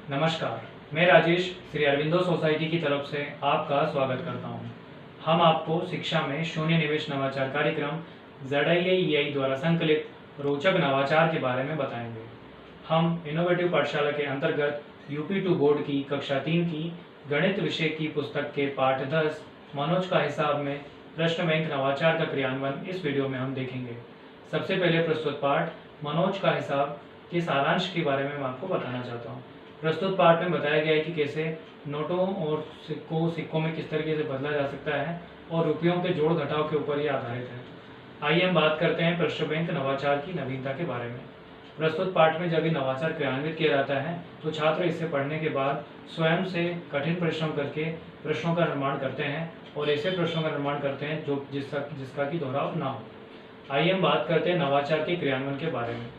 नमस्कार, मैं राजेश श्री अरविंदो सोसाइटी की तरफ से आपका स्वागत करता हूं। हम आपको शिक्षा में शून्य निवेश नवाचार कार्यक्रम ZIIEI द्वारा संकलित रोचक नवाचार के बारे में बताएंगे। हम इनोवेटिव पाठशाला के अंतर्गत UP2 बोर्ड की कक्षा 3 की गणित विषय की पुस्तक के पाठ 10 मनोज का हिसाब में प्रश्न बैंक नवाचार का क्रियान्वयन इस वीडियो में हम देखेंगे। सबसे पहले प्रस्तुत पाठ मनोज का हिसाब के सारांश के बारे में मैं आपको बताना चाहता हूँ। प्रस्तुत पाठ में बताया गया है कि कैसे नोटों और सिक्कों में किस तरीके से बदला जा सकता है और रुपयों के जोड़ घटाव के ऊपर ये आधारित है। आइए हम बात करते हैं प्रश्न बैंक नवाचार की नवीनता के बारे में। प्रस्तुत पाठ में जब ये नवाचार क्रियान्वित किया जाता है तो छात्र इसे पढ़ने के बाद स्वयं से कठिन परिश्रम करके प्रश्नों का निर्माण करते हैं और ऐसे प्रश्नों का निर्माण करते हैं जो जिसका कि दोहराव ना हो। आइए हम बात करते हैं नवाचार के क्रियान्वयन के बारे में।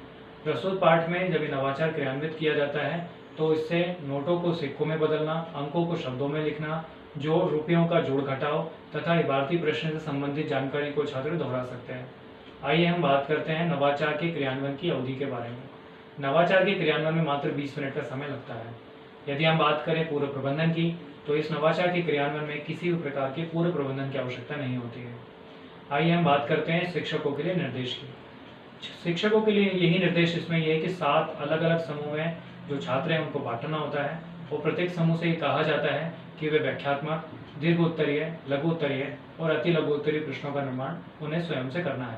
प्रस्तुत पाठ में जब ये नवाचार क्रियान्वित किया जाता है तो इससे नोटों को सिक्कों में बदलना, अंकों को शब्दों में लिखना, जोड़, रुपयों का जोड़ घटाव तथा इबारती प्रश्न से संबंधित जानकारी को छात्र दोहरा सकते हैं। आइए हम बात करते हैं नवाचार के क्रियान्वयन की अवधि के बारे में। नवाचार के क्रियान्वयन में मात्र 20 मिनट का समय लगता है। यदि हम बात करें पूर्व प्रबंधन की तो इस नवाचार के क्रियान्वयन में किसी भी प्रकार के पूर्व प्रबंधन की आवश्यकता नहीं होती है। आइए हम बात करते हैं शिक्षकों के लिए निर्देश की। शिक्षकों के लिए यही निर्देश इसमें यह है कि 7 अलग अलग समूह में जो छात्र हैं उनको बांटना होता है और प्रत्येक समूह से ये कहा जाता है कि वे व्याख्यात्मक, दीर्घ उत्तरीय, लघु उत्तरीय और अति लघु उत्तरीय प्रश्नों का निर्माण उन्हें स्वयं से करना है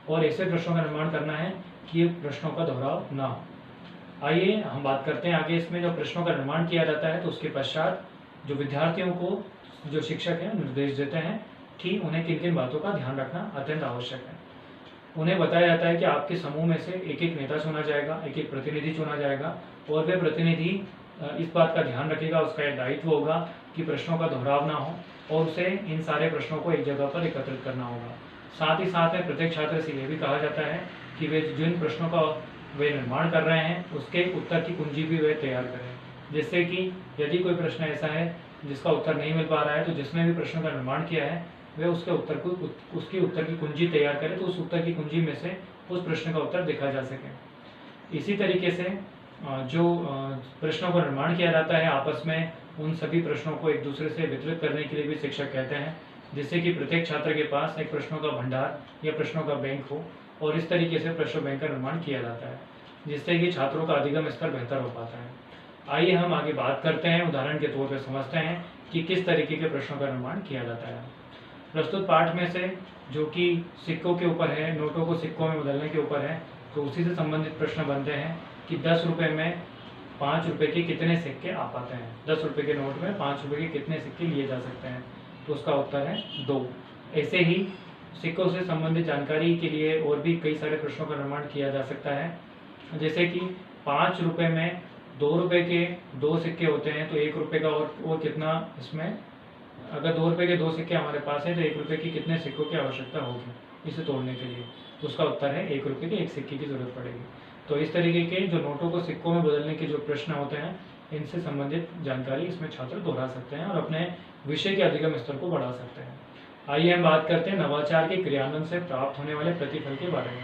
और ऐसे प्रश्नों का निर्माण करना है कि ये प्रश्नों का दोहराव ना हो। आइए हम बात करते हैं आगे। इसमें जब प्रश्नों का निर्माण किया जाता है तो उसके पश्चात जो विद्यार्थियों को जो शिक्षक हैं निर्देश देते हैं कि उन्हें किन किन बातों का ध्यान रखना अत्यंत आवश्यक है। उन्हें बताया जाता है कि आपके समूह में से एक एक नेता चुना जाएगा, एक एक प्रतिनिधि चुना जाएगा और वे प्रतिनिधि इस बात का ध्यान रखेगा, उसका यह दायित्व होगा कि प्रश्नों का दोहराव ना हो और उसे इन सारे प्रश्नों को एक जगह पर एकत्रित करना होगा। साथ ही साथ में प्रत्येक छात्र से यह भी कहा जाता है कि वे जिन प्रश्नों का वे निर्माण कर रहे हैं उसके उत्तर की कुंजी भी वे तैयार करें, जिससे कि यदि कोई प्रश्न ऐसा है जिसका उत्तर नहीं मिल पा रहा है तो जिसने भी प्रश्नों का निर्माण किया है वे उसके उसकी उत्तर की कुंजी तैयार करें तो उस उत्तर की कुंजी में से उस प्रश्न का उत्तर देखा जा सके। इसी तरीके से जो प्रश्नों का निर्माण किया जाता है आपस में उन सभी प्रश्नों को एक दूसरे से वितरित करने के लिए भी शिक्षक कहते हैं, जिससे कि प्रत्येक छात्र के पास एक प्रश्नों का भंडार या प्रश्नों का बैंक हो और इस तरीके से प्रश्न बैंक का निर्माण किया जाता है, जिससे कि छात्रों का अधिगम स्तर बेहतर हो पाता है। आइए हम आगे बात करते हैं, उदाहरण के तौर पर समझते हैं कि किस तरीके के प्रश्नों का निर्माण किया जाता है। प्रस्तुत पाठ में से जो कि सिक्कों के ऊपर है, नोटों को सिक्कों में बदलने के ऊपर है, तो उसी से संबंधित प्रश्न बनते हैं कि 10 रुपये में 5 रुपये के कितने सिक्के आ पाते हैं। 10 रुपये के नोट में 5 रुपये के कितने सिक्के लिए जा सकते हैं, तो उसका उत्तर है 2। ऐसे ही सिक्कों से संबंधित जानकारी के लिए और भी कई सारे प्रश्नों का निर्माण किया जा सकता है, जैसे कि 5 रुपये में 2 रुपये के 2 सिक्के होते हैं तो 1 रुपये का और कितना, इसमें अगर 2 रुपये के 2 सिक्के हमारे पास है तो 1 रुपये की कितने सिक्कों की आवश्यकता होगी इसे तोड़ने के लिए, तो उसका उत्तर है 1 रुपये के 1 सिक्के की जरूरत पड़ेगी। तो इस तरीके के जो नोटों को सिक्कों में बदलने के जो प्रश्न होते हैं इनसे संबंधित जानकारी इसमें छात्र दोहरा सकते हैं और अपने विषय के अधिगम स्तर को बढ़ा सकते हैं। आइए हम बात करते हैं नवाचार के क्रियान्वयन से प्राप्त होने वाले प्रतिफल के बारे में।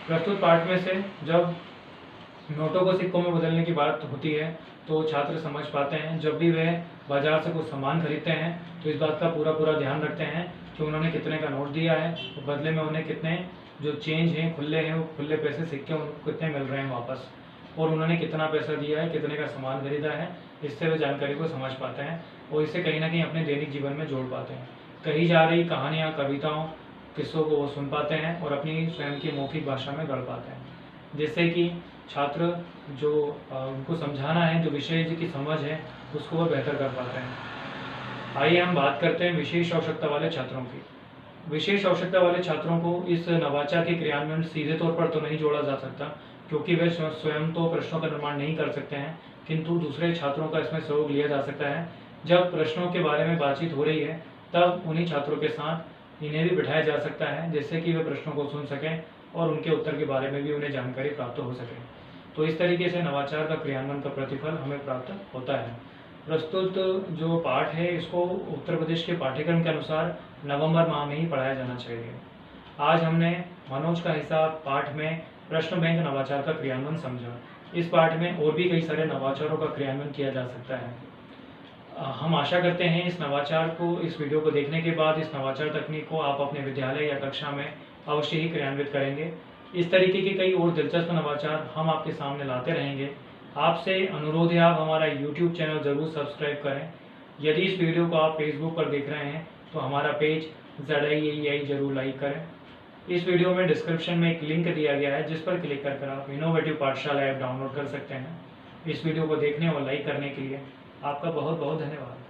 प्रस्तुत पाठ में से जब नोटों को सिक्कों में बदलने की बात होती है तो छात्र समझ पाते हैं, जब भी वे बाजार से कुछ सामान खरीदते हैं तो इस बात का पूरा ध्यान रखते हैं कि उन्होंने कितने का नोट दिया है, तो बदले में उन्हें कितने जो चेंज हैं, वो खुले पैसे सिक्के उनको कितने मिल रहे हैं वापस, और उन्होंने कितना पैसा दिया है, कितने का सामान खरीदा है। इससे वे जानकारी को समझ पाते हैं और इसे कहीं ना कहीं अपने दैनिक जीवन में जोड़ पाते हैं। कही जा रही कहानियाँ, कविताओं, किस्सों को वो सुन पाते हैं और अपनी स्वयं की मौखिक भाषा में गढ़ पाते हैं, जिससे कि छात्र जो उनको समझाना है, जो विषय की समझ है, उसको वो बेहतर कर पाते हैं। आइए हम बात करते हैं विशेष आवश्यकता वाले छात्रों की। विशेष आवश्यकता वाले छात्रों को इस नवाचार के क्रियान्वयन सीधे तौर पर तो नहीं जोड़ा जा सकता, क्योंकि वे स्वयं तो प्रश्नों का निर्माण नहीं कर सकते हैं, किंतु दूसरे छात्रों का इसमें सहयोग लिया जा सकता है। जब प्रश्नों के बारे में बातचीत हो रही है तब उन्हीं छात्रों के साथ इन्हें भी बिठाया जा सकता है, जिससे कि वे प्रश्नों को सुन सकें और उनके उत्तर के बारे में भी उन्हें जानकारी प्राप्त हो सके। तो इस तरीके से नवाचार का क्रियान्वयन का प्रतिफल हमें प्राप्त होता है। प्रस्तुत जो पाठ है इसको उत्तर प्रदेश के पाठ्यक्रम के अनुसार नवंबर माह में ही पढ़ाया जाना चाहिए। आज हमने मनोज का हिसाब पाठ में प्रश्न बैंक नवाचार का क्रियान्वयन समझा। इस पाठ में और भी कई सारे नवाचारों का क्रियान्वयन किया जा सकता है। हम आशा करते हैं इस वीडियो को देखने के बाद इस नवाचार तकनीक को आप अपने विद्यालय या कक्षा में अवश्य ही क्रियान्वित करेंगे। इस तरीके के कई और दिलचस्प नवाचार हम आपके सामने लाते रहेंगे। आपसे अनुरोध है आप हमारा YouTube चैनल ज़रूर सब्सक्राइब करें। यदि इस वीडियो को आप फेसबुक पर देख रहे हैं तो हमारा पेज ZIAEI जरूर लाइक करें। इस वीडियो में डिस्क्रिप्शन में एक लिंक दिया गया है जिस पर क्लिक कर आप इनोवेटिव पाठशाला ऐप डाउनलोड कर सकते हैं। इस वीडियो को देखने और लाइक करने के लिए आपका बहुत बहुत धन्यवाद।